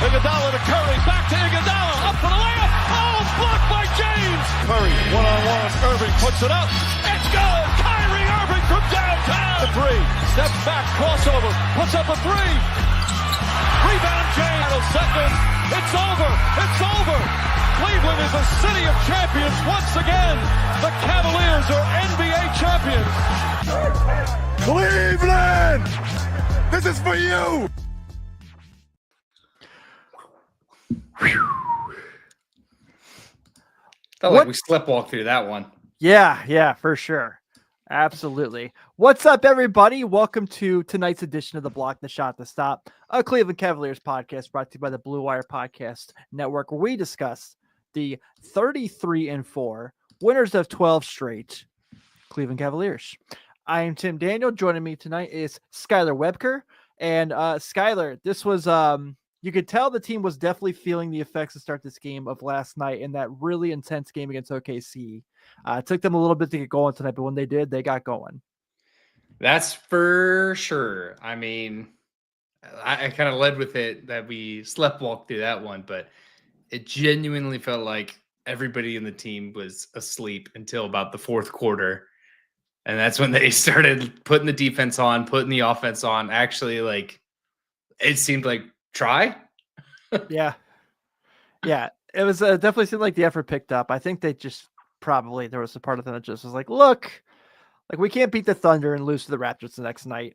Iguodala to Curry, back to Iguodala, up for the layup. Oh, blocked by James. Curry, one-on-one. Irving puts it up. It's good. Kyrie Irving from downtown. The three, steps back, crossover, puts up a three. Rebound James. Second. It's over. It's over. Cleveland is a city of champions once again. The Cavaliers are NBA champions. Cleveland, this is for you. Felt like we sleptwalked through that one. Yeah, for sure. Absolutely. What's up, everybody? Welcome to tonight's edition of the Block the Shot to Stop, a Cleveland Cavaliers podcast brought to you by the Blue Wire Podcast Network, where we discuss the 33-4 winners of 12 straight Cleveland Cavaliers. I am Tim Daniel. Joining me tonight is Skylar Webker. And Skylar, this was you could tell the team was definitely feeling the effects to start this game of last night in that really intense game against OKC. It took them a little bit to get going tonight, but when they did, they got going. That's for sure. I mean, I kind of led with it that we sleptwalked through that one, but it genuinely felt like everybody in the team was asleep until about the fourth quarter. And that's when they started putting the defense on, putting the offense on. Actually, like, it seemed like try. Yeah. It was definitely seemed like the effort picked up. I think they just probably, there was a part of them that just was like, look, like we can't beat the Thunder and lose to the Raptors the next night.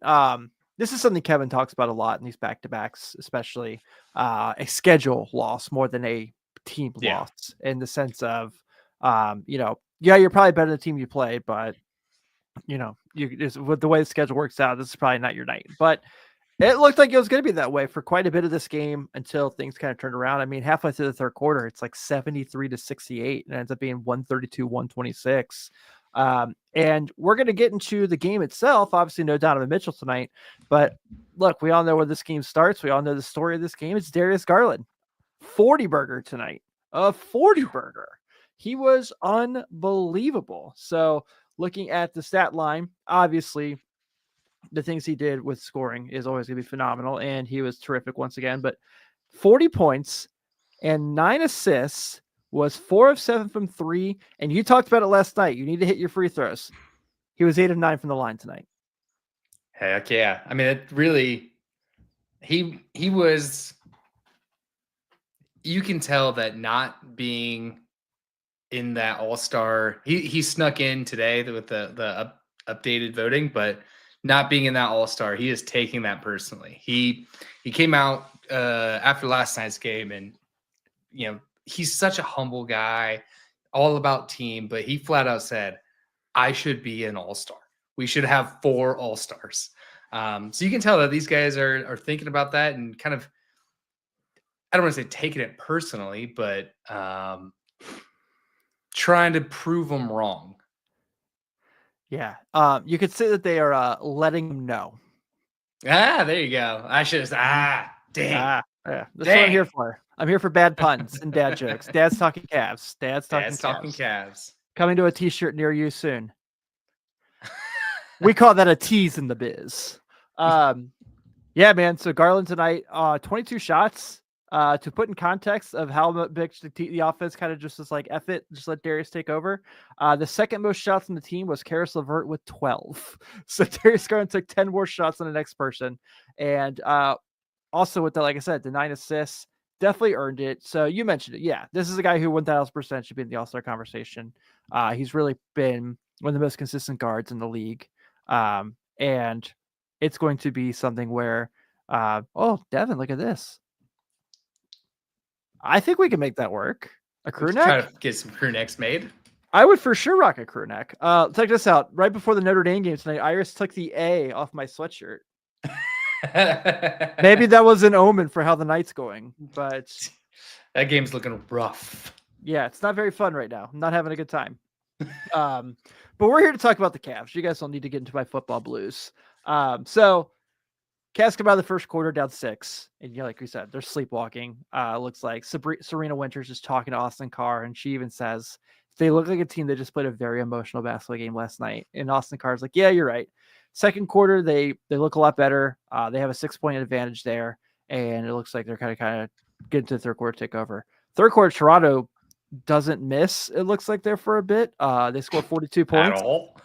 This is something Kevin talks about a lot in these back-to-backs, especially a schedule loss more than a team loss, in the sense of, you're probably better than the team you play, but with the way the schedule works out, this is probably not your night. But it looked like it was going to be that way for quite a bit of this game until things kind of turned around. I mean, halfway through the third quarter, it's like 73-68 and it ends up being 132-126. And we're going to get into the game itself. Obviously, no Donovan Mitchell tonight. But look, we all know where this game starts. We all know the story of this game. It's Darius Garland. 40-burger tonight. A 40-burger. He was unbelievable. So looking at the stat line, obviously, the things he did with scoring is always going to be phenomenal, and he was terrific once again. But 40 points and 9 assists, was 4 of 7 from 3, and you talked about it last night. You need to hit your free throws. He was 8 of 9 from the line tonight. Heck yeah. I mean, it really, he was, you can tell that not being in that all-star, he snuck in today with the updated voting, but not being in that all-star, he is taking that personally. He came out after last night's game, and he's such a humble guy, all about team, but he flat out said, I should be an all-star. We should have 4 all-stars. So you can tell that these guys are thinking about that and kind of, I don't want to say taking it personally, but trying to prove them wrong. Yeah. You could say that they are letting him know. There you go. I should have dang. Yeah. That's what I'm here for. I'm here for bad puns and dad jokes. Dad's talking Cavs. Dad's talking Cavs. Coming to a t-shirt near you soon. We call that a tease in the biz. Yeah, man. So Garland tonight, 22 shots. To put in context of how big the offense kind of just was like, F it, just let Darius take over. The second most shots on the team was Karis LeVert with 12. So Darius Garland took 10 more shots than the next person. And also with the, like I said, the 9 assists, definitely earned it. So you mentioned it. Yeah, this is a guy who 1000% should be in the All-Star conversation. He's really been one of the most consistent guards in the league. And it's going to be something where, Devin, look at this. I think we can make that work. A crew neck? Try to get some crew necks made. I would for sure rock a crew neck. Check this out. Right before the Notre Dame game tonight, Iris took the A off my sweatshirt. Maybe that was an omen for how the night's going, but that game's looking rough. Yeah, it's not very fun right now. I'm not having a good time. But we're here to talk about the Cavs. You guys don't need to get into my football blues. So Cavs come out of the first quarter down 6, and like we said, they're sleepwalking. Looks like Serena Winters is talking to Austin Carr, and she even says they look like a team that just played a very emotional basketball game last night. And Austin Carr's like, "Yeah, you're right." Second quarter, they look a lot better. They have a 6-point advantage there, and it looks like they're kind of get into the third quarter, take over. Third quarter, Toronto doesn't miss. It looks like there for a bit. They scored 42 points. At all.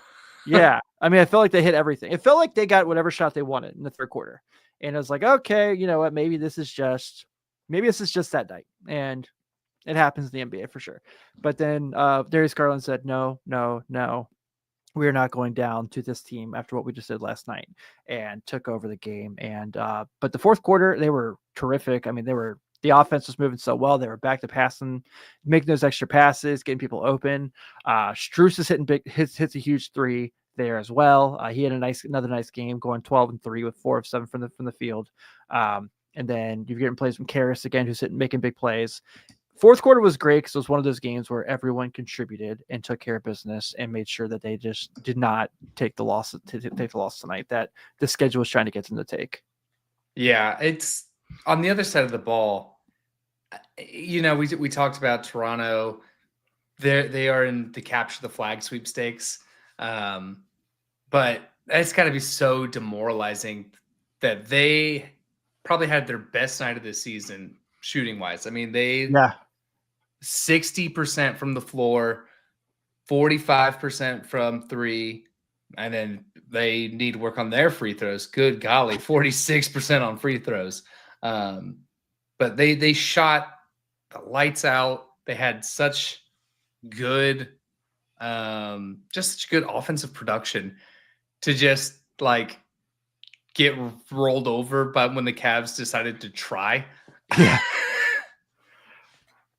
Yeah. I mean, I felt like they hit everything. It felt like they got whatever shot they wanted in the third quarter. And I was like, okay, you know what? Maybe this is just that night. And it happens in the NBA for sure. But then Darius Garland said, no. We're not going down to this team after what we just did last night, and took over the game. And but the fourth quarter, they were terrific. I mean, the offense was moving so well. They were back to passing, making those extra passes, getting people open. Strus is hitting hits a huge three there as well. He had another nice game, going 12-3 with 4 of 7 from the field. And then you're getting plays from Karras again, who's making big plays. Fourth quarter was great because it was one of those games where everyone contributed and took care of business and made sure that they just did not take the loss tonight that the schedule was trying to get them to take. Yeah, it's on the other side of the ball. You know, we talked about Toronto. They are in the capture the flag sweepstakes, but it's got to be so demoralizing that they probably had their best night of the season shooting wise. I mean, 60% from the floor, 45% from three, and then they need to work on their free throws. Good golly, 46% on free throws. But they shot the lights out. They had such good, just such good offensive production to just like get rolled over by when the Cavs decided to try. Yeah.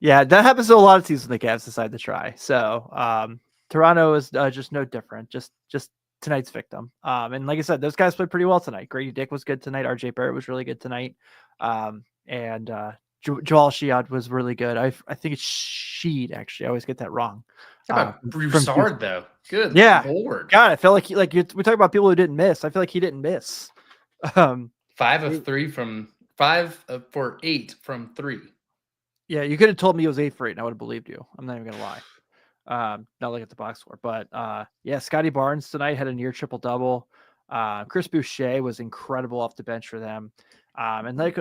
Yeah, that happens to a lot of teams when the Cavs decide to try. So Toronto is just no different. Just tonight's victim. And like I said, those guys played pretty well tonight. Grady Dick was good tonight. RJ Barrett was really good tonight. And Joel Shead was really good. I think it's Sheed, actually. I always get that wrong. How about Broussard, though? Good Lord. God, I felt like we talk about people who didn't miss. I feel like he didn't miss. 5 for 8 from 3. Yeah, you could have told me it was 8 for 8, and I would have believed you. I'm not even gonna lie. Not look at the box score, but yeah, Scotty Barnes tonight had a near triple double. Chris Boucher was incredible off the bench for them, and the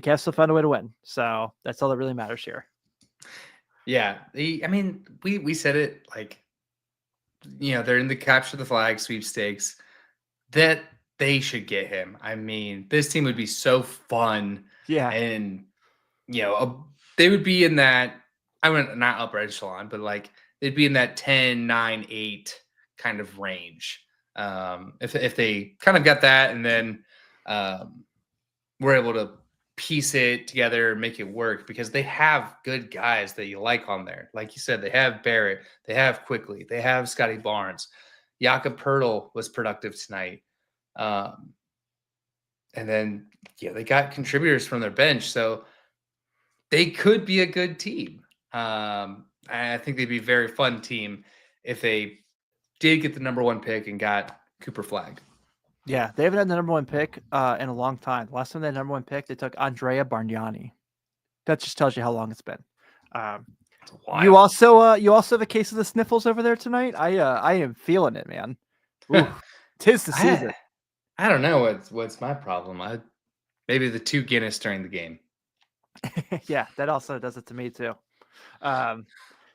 Cavs still found a way to win. So that's all that really matters here. Yeah, I mean, we said it like, you know, they're in the capture the flag sweepstakes. That they should get him. I mean, this team would be so fun. Yeah, and you know, they would be in that, I mean, not upper echelon, but like they'd be in that 10, 9, 8 kind of range. If they kind of got that, and then we're able to piece it together and make it work, because they have good guys that you like on there. Like you said, they have Barrett, they have Quickly, they have Scotty Barnes. Jakob Poeltl was productive tonight. And then, yeah, they got contributors from their bench. So they could be a good team. I think they'd be a very fun team if they did get the #1 pick and got Cooper Flagg. Yeah, they haven't had the #1 pick in a long time. Last time they had #1 pick, they took Andrea Bargnani. That just tells you how long it's been. You also have a case of the sniffles over there tonight. I am feeling it, man. Ooh, 'tis the season. I don't know what's my problem. Maybe the 2 Guinness during the game. Yeah, that also does it to me too.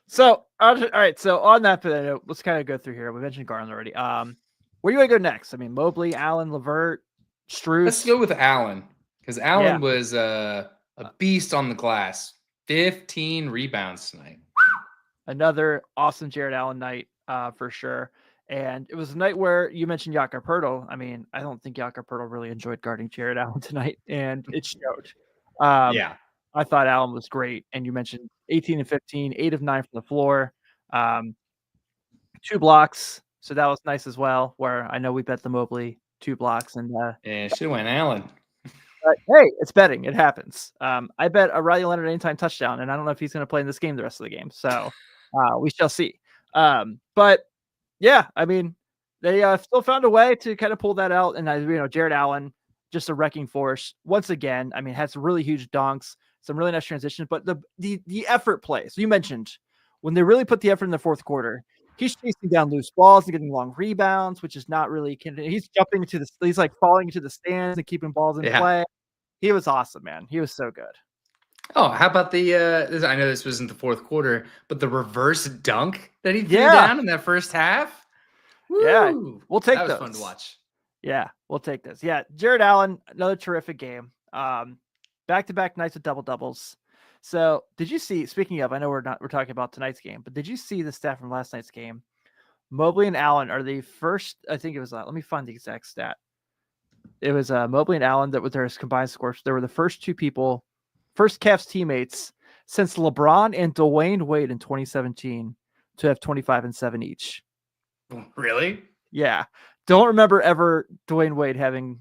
So all right. So on that note, let's kind of go through here. We mentioned Garland already. Where do you want to go next? I mean, Mobley, Allen, Levert, Strus. Let's go with Allen, because Allen was a beast on the glass. 15 rebounds tonight. Another awesome Jared Allen night for sure. And it was a night where you mentioned Jakob Poeltl. I mean, I don't think Jakob Poeltl really enjoyed guarding Jared Allen tonight, and it showed. Yeah. I thought Allen was great. And you mentioned 18 and 15, 8 of 9 from the floor, 2 blocks. So that was nice as well, where I know we bet the Mobley 2 blocks. And should have went Allen. But hey, it's betting. It happens. I bet a Riley Leonard anytime touchdown, and I don't know if he's going to play in this game the rest of the game. So we shall see. But yeah, I mean, they still found a way to kind of pull that out. And Jared Allen, just a wrecking force once again. I mean, had some really huge dunks, some really nice transitions, but the effort plays. You mentioned when they really put the effort in the fourth quarter, he's chasing down loose balls and getting long rebounds, which is not really. He's jumping into he's like falling into the stands and keeping balls in play. He was awesome, man. He was so good. Oh, how about the I know this wasn't the fourth quarter, but the reverse dunk that he threw Yeah. down in that first half? Yeah. Woo! We'll take That was those. fun to watch. Yeah, we'll take this. Yeah, Jared Allen, another terrific game. Back-to-back nights with double doubles. So, did you see? Speaking of, I know we're talking about tonight's game, but did you see the stat from last night's game? Mobley and Allen are the first. I think it was. Let me find the exact stat. It was Mobley and Allen that with their combined scores. They were the first two people, first Cavs teammates since LeBron and Dwayne Wade in 2017 to have 25 and 7 each. Really? Yeah. Don't remember ever Dwayne Wade having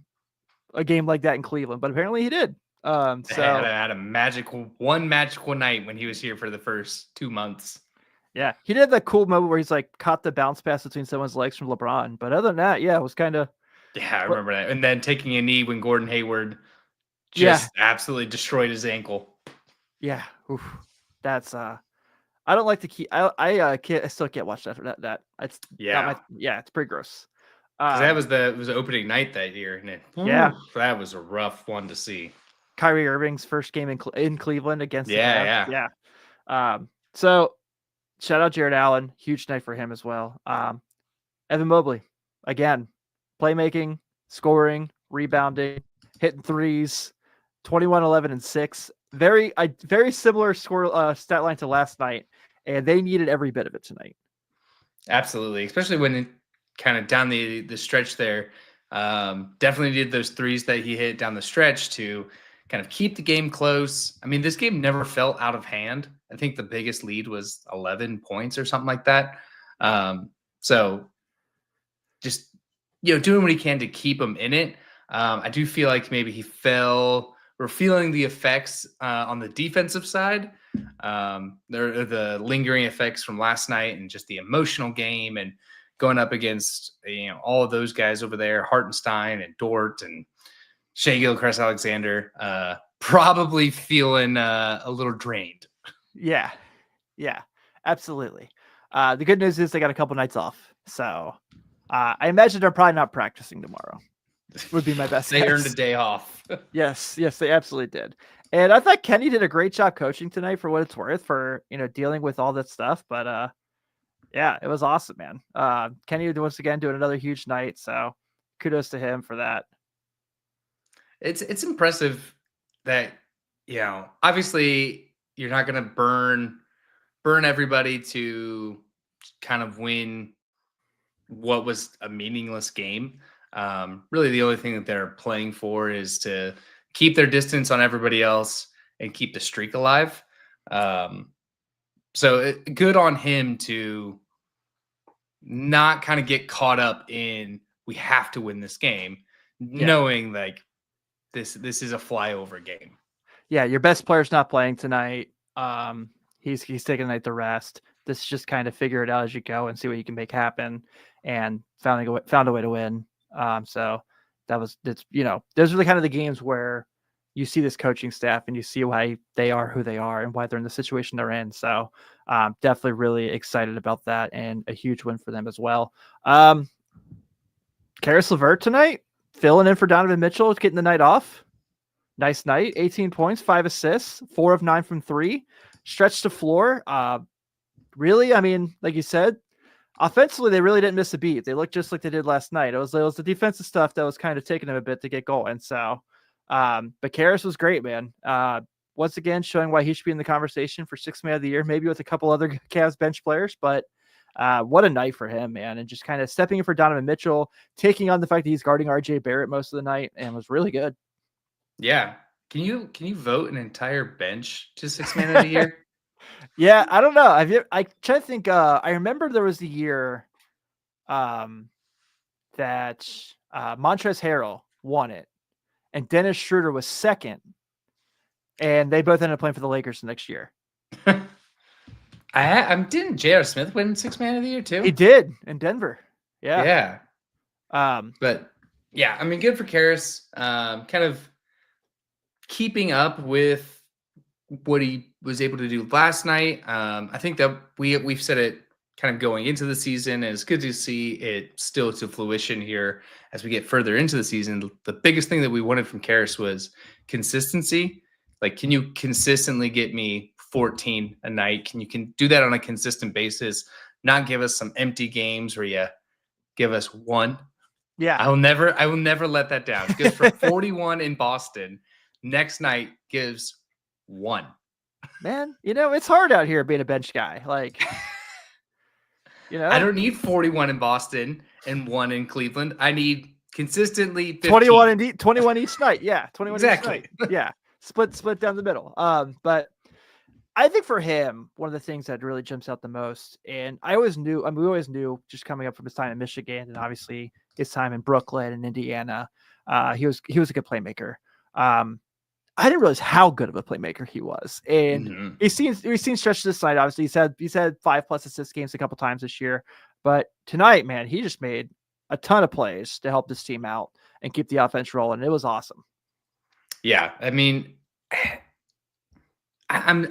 a game like that in Cleveland, but apparently he did. So had a one magical night when he was here for the first 2 months. Yeah, he did that cool moment where he's like caught the bounce pass between someone's legs from LeBron. But other than that, yeah, it was kind of. Yeah, I remember that. And then taking a knee when Gordon Hayward just absolutely destroyed his ankle. Yeah, oof. That's I don't like to keep. I still can't watch that. It's it's pretty gross. That was it was the opening night that year, and that was a rough one to see. Kyrie Irving's first game in Cleveland against the Cavs. So shout out Jared Allen, huge night for him as well. Evan Mobley again, playmaking, scoring, rebounding, hitting threes, 21, 11, and 6. Very similar score stat line to last night, and they needed every bit of it tonight. Absolutely, especially when kind of down the stretch there. Definitely needed those threes that he hit down the stretch to kind of keep the game close. I mean, this game never felt out of hand. I think the biggest lead was 11 points or something like that. So just, doing what he can to keep him in it. I do feel like maybe we're feeling the effects on the defensive side. There are the lingering effects from last night and just the emotional game and going up against, all of those guys over there, Hartenstein and Dort and Shai Gilgeous-Alexander, probably feeling a little drained. Yeah, absolutely. The good news is they got a couple nights off. So I imagine they're probably not practicing tomorrow. Would be my best They guess. earned a day off. Yes, they absolutely did. And I thought Kenny did a great job coaching tonight for what it's worth for, dealing with all that stuff. But yeah, it was awesome, man. Kenny once again doing another huge night. So kudos to him for that. It's impressive that, obviously you're not going to burn everybody to kind of win what was a meaningless game. Really the only thing that they're playing for is to keep their distance on everybody else and keep the streak alive. So good on him to not kind of get caught up in, we have to win this game, knowing like this is a flyover game. Yeah. Your best player's not playing tonight. He's taking the night to rest. This just kind of figure it out as you go and see what you can make happen, and found a way to win. So those are the kind of the games where you see this coaching staff and you see why they are who they are and why they're in the situation they're in. So definitely really excited about that, and a huge win for them as well. Karis LeVert tonight, filling in for Donovan Mitchell, getting the night off. Nice night, 18 points, 5 assists, 4 of 9 from 3, stretched the floor. Really, I mean, like you said, offensively, they really didn't miss a beat. They looked just like they did last night. It was the defensive stuff that was kind of taking them a bit to get going. So, but Karis was great, man. Once again, showing why he should be in the conversation for Sixth Man of the Year, maybe with a couple other Cavs bench players. But what a night for him, man. And just kind of stepping in for Donovan Mitchell, taking on the fact that he's guarding RJ Barrett most of the night, and was really good. Yeah. Can you vote an entire bench to Sixth Man of the Year? Yeah, I don't know. I try to think. I remember there was the year that Montrezl Harrell won it, and Dennis Schroeder was second, and they both ended up playing for the Lakers the next year. Didn't J.R. Smith win Sixth Man of the Year too? He did in Denver. Yeah. But yeah, I mean, good for Karis. Kind of keeping up with what he was able to do last night. I think that we've said it kind of going into the season, and it's good to see it still to fruition here as we get further into the season. The biggest thing that we wanted from Karis was consistency. Like, can you consistently get me 14 a night? Can do that on a consistent basis? Not give us some empty games where you give us one. Yeah. I will never let that down. Because for 41 in Boston, next night gives 1. Man, it's hard out here being a bench guy. Like, I don't need 41 in Boston and 1 in Cleveland. I need consistently 15. 21 each night. Yeah, 21 exactly. each night. Yeah, split down the middle. But I think for him, one of the things that really jumps out the most, and we always knew just coming up from his time in Michigan and obviously his time in Brooklyn and Indiana, he was a good playmaker. I didn't realize how good of a playmaker he was, and we've seen stretches this night. Obviously, he's had 5+ assist games a couple times this year, but tonight, man, he just made a ton of plays to help this team out and keep the offense rolling. It was awesome. Yeah, I mean, I'm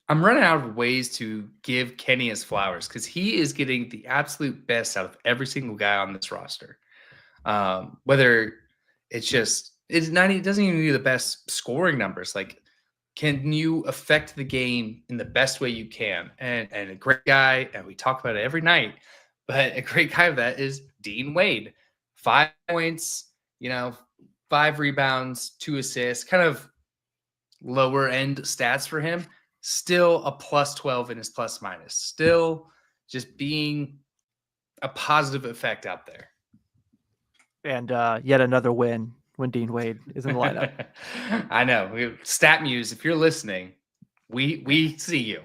running out of ways to give Kenny his flowers because he is getting the absolute best out of every single guy on this roster. Whether it doesn't even need the best scoring numbers. Like, can you affect the game in the best way you can? And a great guy, and we talk about it every night, but a great guy of that is Dean Wade. 5 points, 5 rebounds, 2 assists, kind of lower end stats for him. Still a +12 in his plus minus. Still just being a positive effect out there. And yet another win when Dean Wade is in the lineup. I know. Stat Muse, if you're listening, we see you.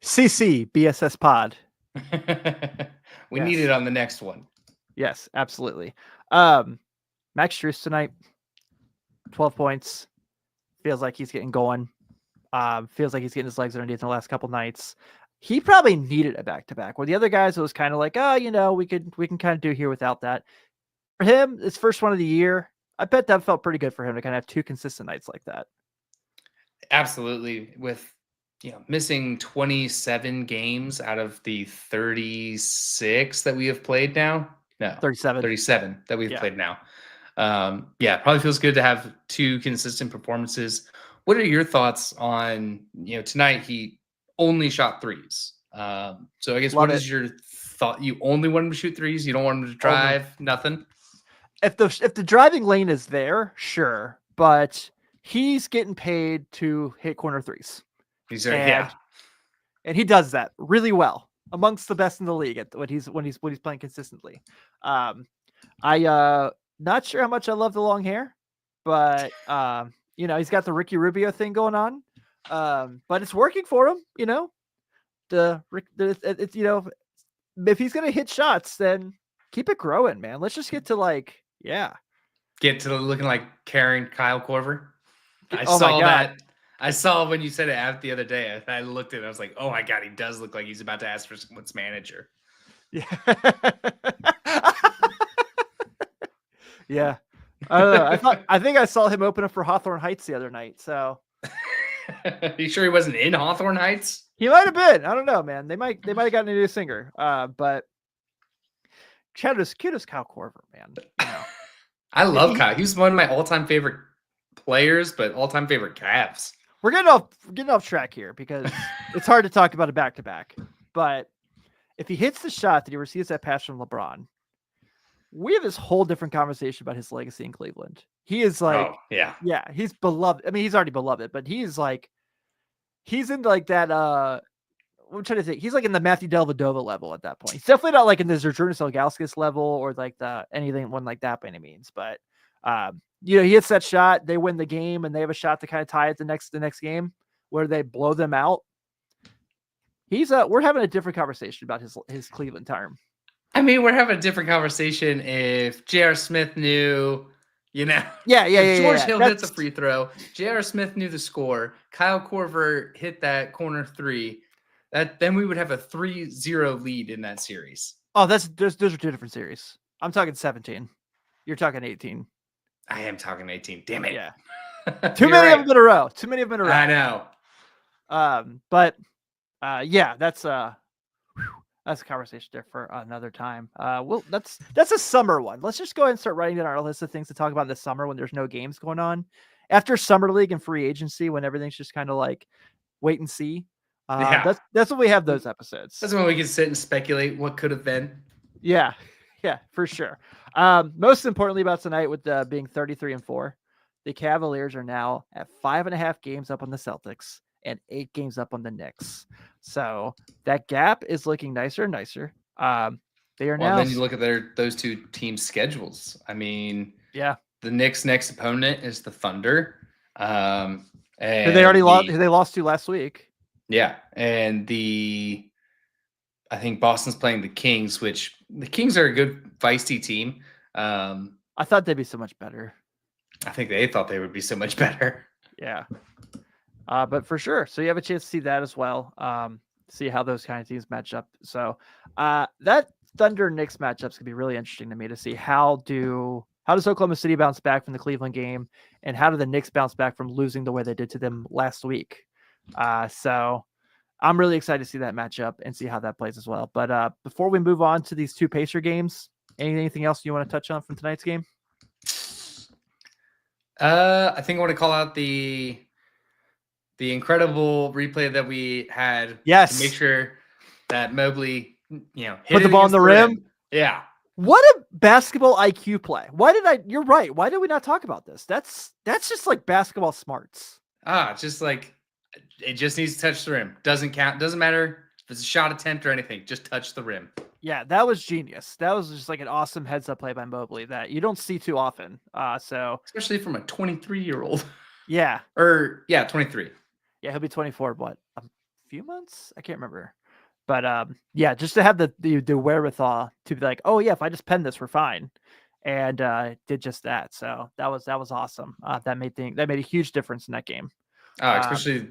CC BSS Pod. We need it on the next one. Yes, absolutely. Max Strus tonight, 12 points. Feels like he's getting going. Feels like he's getting his legs underneath in the last couple nights. He probably needed a back-to-back. Where the other guys, it was kind of like, we can kind of do here without that. For him, his first one of the year, I bet that felt pretty good for him to kind of have 2 consistent nights like that. Absolutely. With missing 27 games out of the 36 that we have played now. No, 37 that we've played now. Probably feels good to have 2 consistent performances. What are your thoughts on, tonight he only shot 3s. So I guess what is your thought? You only want him to shoot 3s? You don't want him to drive? Nothing? If the driving lane is there, sure. But he's getting paid to hit corner 3s. And he does that really well, amongst the best in the league at when he's playing consistently. I not sure how much I love the long hair, but he's got the Ricky Rubio thing going on. But it's working for him, if he's gonna hit shots, then keep it growing, man. Let's just get to get to looking like Kyle Korver. I saw when you said it the other day. I looked at it. I was like, oh my God, he does look like he's about to ask for someone's manager. Yeah. Yeah. I don't know. I think I saw him open up for Hawthorne Heights the other night. So you sure he wasn't in Hawthorne Heights? He might have been. I don't know, man. They might have gotten a new singer. But cute as Kyle Korver, man. I love Kyle. He was one of my all-time favorite players, but all-time favorite Cavs. We're getting off track here because it's hard to talk about a back-to-back. But if he hits the shot that he receives that pass from LeBron, we have this whole different conversation about his legacy in Cleveland. He is he's beloved. I mean, he's already beloved, but he's in like that. I'm trying to think. He's like in the Matthew Dellavedova level at that point. He's definitely not like in the Zydrunas Ilgauskas level or like anything like that by any means. But he hits that shot, they win the game, and they have a shot to kind of tie it the next game where they blow them out. We're having a different conversation about his Cleveland time. I mean, we're having a different conversation if J.R. Smith knew, George Hill hits a free throw, J.R. Smith knew the score, Kyle Korver hit that corner 3, then we would have a 3-0 lead in that series. Oh, those are 2 different series. I'm talking 17. You're talking 18. I am talking 18. Damn it. Yeah. Too many of them in a row. I know. That's a conversation there for another time. That's a summer one. Let's just go ahead and start writing down our list of things to talk about this summer when there's no games going on. after summer league and free agency, when everything's just kind of like wait and see. Yeah. That's when we have those episodes. That's when we can sit and speculate what could have been. Yeah, for sure. Most importantly about tonight, with being 33-4, the Cavaliers are now at 5.5 games up on the Celtics and 8 games up on the Knicks. So that gap is looking nicer and nicer. They are now. Then you look at those two teams' schedules. I mean, yeah, the Knicks' next opponent is the Thunder. And who they already lost. Who they lost to last week. Yeah, and I think Boston's playing the Kings, which the Kings are a good feisty team. I thought they'd be so much better. I think they thought they would be so much better. Yeah. But for sure. So you have a chance to see that as well. See how those kind of teams match up. So that Thunder Knicks matchup is gonna be really interesting to me to see how does Oklahoma City bounce back from the Cleveland game, and how do the Knicks bounce back from losing the way they did to them last week. So I'm really excited to see that matchup and see how that plays as well. But before we move on to these two Pacer games, anything else you want to touch on from tonight's game? I think I want to call out the incredible replay that we had. Yes. To make sure that Mobley, hit put the ball on the rim. Yeah. What a basketball IQ play. You're right. Why did we not talk about this? That's just like basketball smarts. Just like it just needs to touch the rim. Doesn't count. Doesn't matter if it's a shot attempt or anything. Just touch the rim. Yeah, that was genius. That was just like an awesome heads up play by Mobley that you don't see too often. So especially from a 23-year-old. Yeah. 23. Yeah, he'll be 24. What, a few months? I can't remember. But yeah, just to have the wherewithal to be like, oh yeah, if I just pen this, we're fine, and did just that. So that was awesome. That made a huge difference in that game. Especially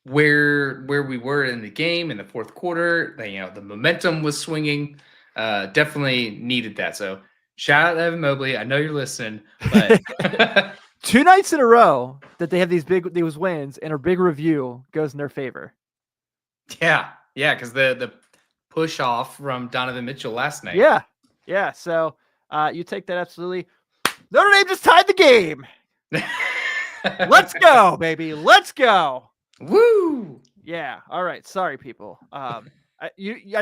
where we were in the game in the fourth quarter. The momentum was swinging. Definitely needed that. So shout out to Evan Mobley. I know you're listening, but 2 nights in a row that they have these wins, and a big review goes in their favor. Yeah, because the push off from Donovan Mitchell last night. Yeah. So you take that absolutely. Notre Dame just tied the game. Let's go, baby. Let's go. Woo! Yeah. All right. Sorry, people. I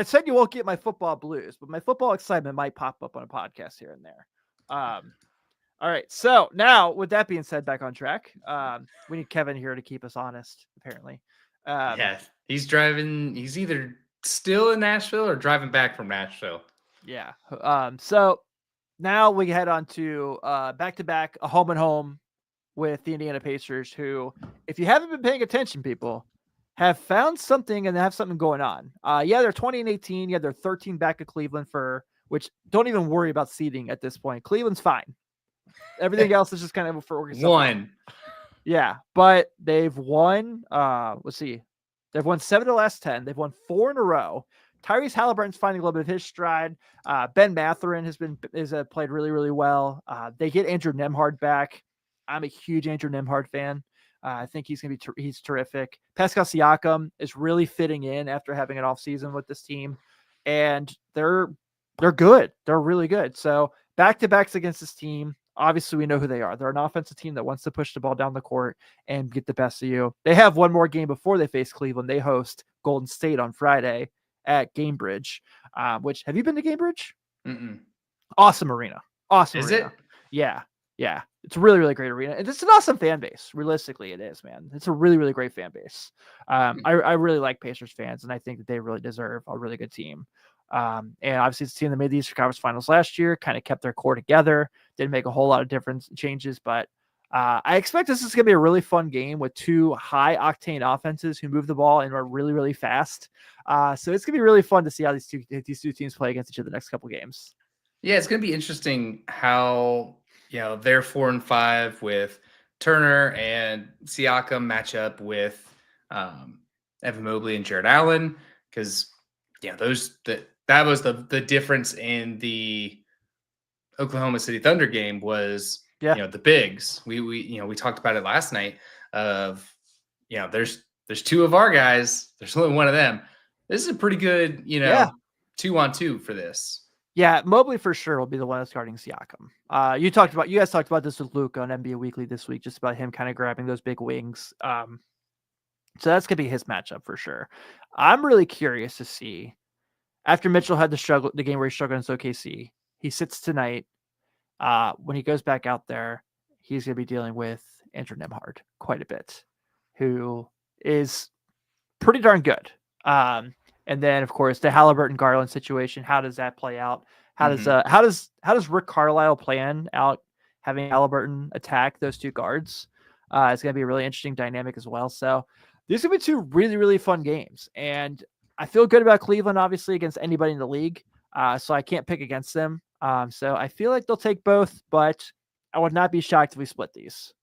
said you won't get my football blues, but my football excitement might pop up on a podcast here and there. All right. So now, with that being said, back on track. We need Kevin here to keep us honest, apparently. Yeah, he's driving. He's either still in Nashville or driving back from Nashville. Yeah. So now we head on to back-to-back, a home and home with the Indiana Pacers, who, if you haven't been paying attention, people, have found something and have something going on. Yeah, they're 20-18. Yeah, they're 13 back of Cleveland, which don't even worry about seeding at this point. Cleveland's fine. Everything else is just kind of for one. Yeah, but they've won. Let's see. They've won 7 of the last 10. They've won 4 in a row. Tyrese Halliburton's finding a little bit of his stride. Ben Mathurin has played really, really well. They get Andrew Nembhard back. I'm a huge Andrew Nembhard fan. I think he's going to be he's terrific. Pascal Siakam is really fitting in after having an off season with this team, and they're good. They're really good. So back-to-backs against this team. Obviously, we know who they are. They're an offensive team that wants to push the ball down the court and get the best of you. They have one more game before they face Cleveland. They host Golden State on Friday at Gamebridge. Which, have you been to Gamebridge? Mm-mm. Awesome arena. Awesome. Is arena. it? Yeah. It's a really, really great arena. And it's an awesome fan base. Realistically, it is, man. It's a really, really great fan base. I really like Pacers fans, and I think that they really deserve a really good team. And obviously it's a team that made the Eastern Conference Finals last year, kind of kept their core together, didn't make a whole lot of different changes, but I expect this is going to be a really fun game with 2 high octane offenses who move the ball and are really, really fast. So it's going to be really fun to see how these two teams play against each other the next couple games. Yeah, it's going to be interesting how they're 4 and 5 with Turner and Siakam match up with Evan Mobley and Jared Allen, because that was the difference in the Oklahoma City Thunder game was the bigs. We talked about it last night of there's 2 of our guys, there's only one of them. This is a pretty good 2-on-2 for this. Yeah, Mobley for sure will be the one that's guarding Siakam. You guys talked about this with Luca on NBA Weekly this week, just about him kind of grabbing those big wings. So that's gonna be his matchup for sure. I'm really curious to see after Mitchell had the game where he struggled against OKC. He sits tonight. When he goes back out there, he's gonna be dealing with Andrew Nembhard quite a bit, who is pretty darn good. And then of course the Halliburton Garland situation. How does that play out? How does Rick Carlisle plan out having Halliburton attack those two guards? It's going to be a really interesting dynamic as well. So these are going to be two really, really fun games. And I feel good about Cleveland, obviously, against anybody in the league. So I can't pick against them. So I feel like they'll take both, but I would not be shocked if we split these.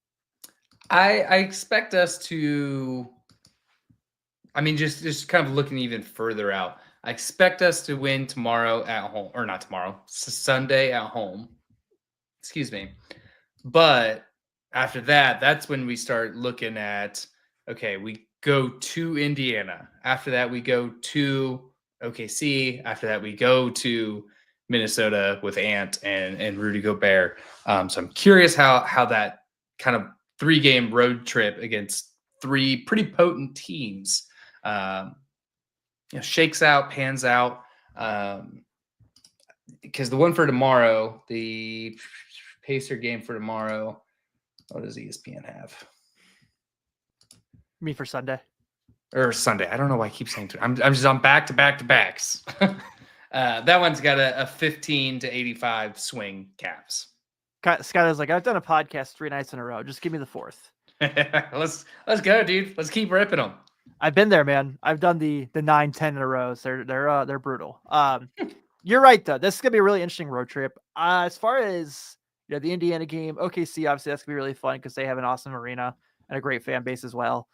I expect us to, I mean, just kind of looking even further out. I expect us to win tomorrow at home, or not tomorrow, Sunday at home. Excuse me. But after that, that's when we start looking at, okay, we go to Indiana. After that, we go to OKC. After that, we go to Minnesota with Ant and Rudy Gobert. So I'm curious how that kind of 3-game road trip against 3 pretty potent teams shakes out, pans out. Because the one for tomorrow, the Pacer game for tomorrow, what does ESPN have? You mean for Sunday? Or Sunday. I don't know why I keep saying I'm just on back-to-backs. That one's got a 15-85 swing caps. Scott is like, I've done a podcast 3 nights in a row. Just give me the 4th. Let's go, dude. Let's keep ripping them. I've been there, man. I've done the 9-10 in a row. So they're brutal. You're right though. This is gonna be a really interesting road trip. As far as the Indiana game, OKC, obviously that's gonna be really fun because they have an awesome arena and a great fan base as well.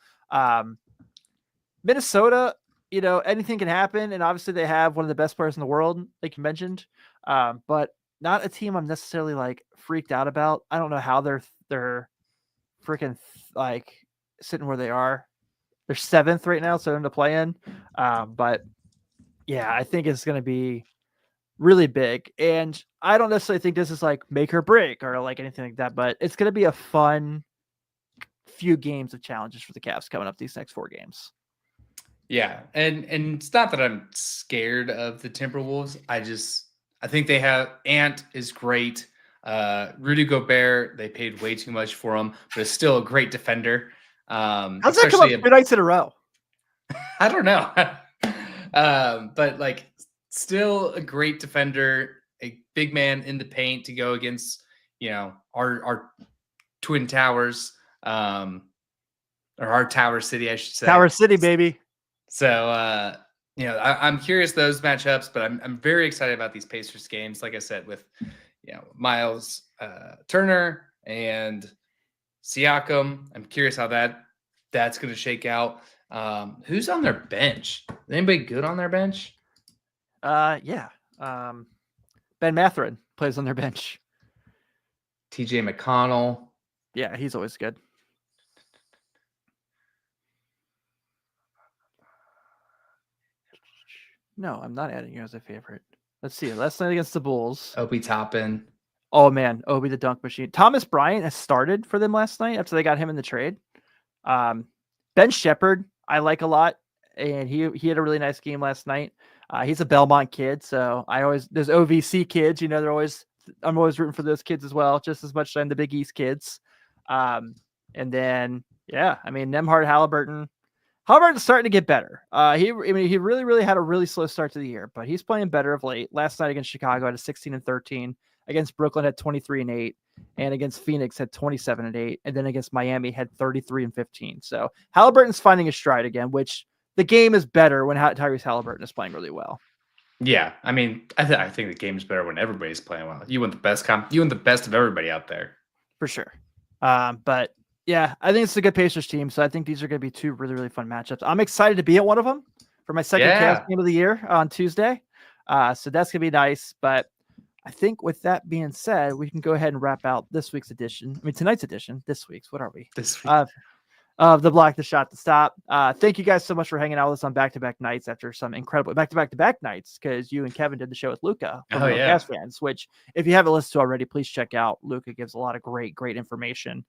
Minnesota, anything can happen, and obviously they have one of the best players in the world, like you mentioned, but not a team I'm necessarily like freaked out about. I don't know how they're freaking like sitting where they are. They're 7th right now, so to play in. But yeah, I think it's going to be really big, and I don't necessarily think this is like make or break or like anything like that, but it's going to be a fun few games of challenges for the Cavs coming up these next 4 games. Yeah, and it's not that I'm scared of the Timberwolves. I think they have Ant is great. Rudy Gobert, they paid way too much for him, but is still a great defender. How's that come up 2 nights in a row? I don't know. But like still a great defender, a big man in the paint to go against, our Twin Towers, or our Tower City, I should say. Tower City, baby. So, I'm curious those matchups, but I'm very excited about these Pacers games. Like I said, with Miles Turner and Siakam, I'm curious how that's going to shake out. Who's on their bench? Is anybody good on their bench? Yeah. Ben Mathurin plays on their bench. TJ McConnell. Yeah, he's always good. No, I'm not adding you as a favorite. Let's see. Last night against the Bulls. Obi Toppin. Oh, man. Obi the dunk machine. Thomas Bryant has started for them last night after they got him in the trade. Ben Shepherd, I like a lot. And he had a really nice game last night. He's a Belmont kid. So there's OVC kids, I'm always rooting for those kids as well, just as much as I'm the Big East kids. And then, Nembhard, Halliburton's starting to get better. He really, really had a really slow start to the year, but he's playing better of late. Last night against Chicago had a 16-13, against Brooklyn had 23-8, and against Phoenix had 27-8, and then against Miami had 33-15. So Halliburton's finding his stride again, which the game is better when Tyrese Halliburton is playing really well. Yeah, I think the game is better when everybody's playing well. You want the best you want the best of everybody out there, for sure. But yeah, I think it's a good Pacers team, so I think these are going to be 2 really, really fun matchups. I'm excited to be at one of them for my second Cavs game of the year on Tuesday. So that's going to be nice. But I think with that being said, we can go ahead and wrap out tonight's edition. This week's, what are we? This week. of the Block the Shot to Stop. Thank you guys so much for hanging out with us on back-to-back nights after some incredible back-to-back nights, because you and Kevin did the show with Luca from Cast Fans, which if you haven't listened to already, please check out. Luca gives a lot of great information,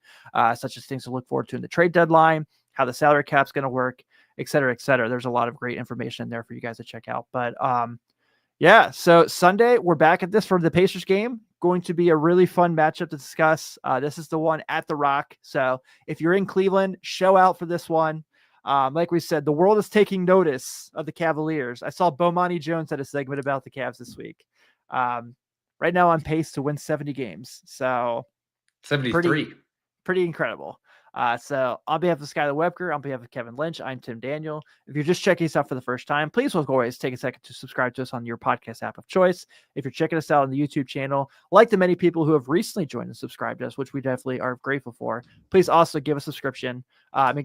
such as things to look forward to in the trade deadline, how the salary cap's going to work, et cetera, et cetera. There's a lot of great information in there for you guys to check out. But yeah, so Sunday, we're back at this for the Pacers game. Going to be a really fun matchup to discuss. This is the one at the Rock. So if you're in Cleveland, show out for this one. Like we said, the world is taking notice of the Cavaliers. I saw Bomani Jones had a segment about the Cavs this week. Right now on pace to win 70 games. So 73. Pretty incredible. So on behalf of Skylar Webker, on behalf of Kevin Lynch, I'm Tim Daniel. If you're just checking us out for the first time, please, as always, take a second to subscribe to us on your podcast app of choice. If you're checking us out on the YouTube channel, like the many people who have recently joined and subscribed to us, which we definitely are grateful for, please also give us a subscription. And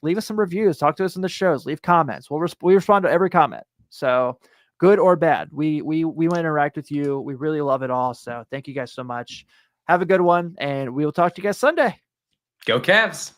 leave us some reviews, talk to us in the shows, leave comments. We respond to every comment. So good or bad, we want to interact with you. We really love it all. So thank you guys so much. Have a good one, and we will talk to you guys Sunday. Go Cavs.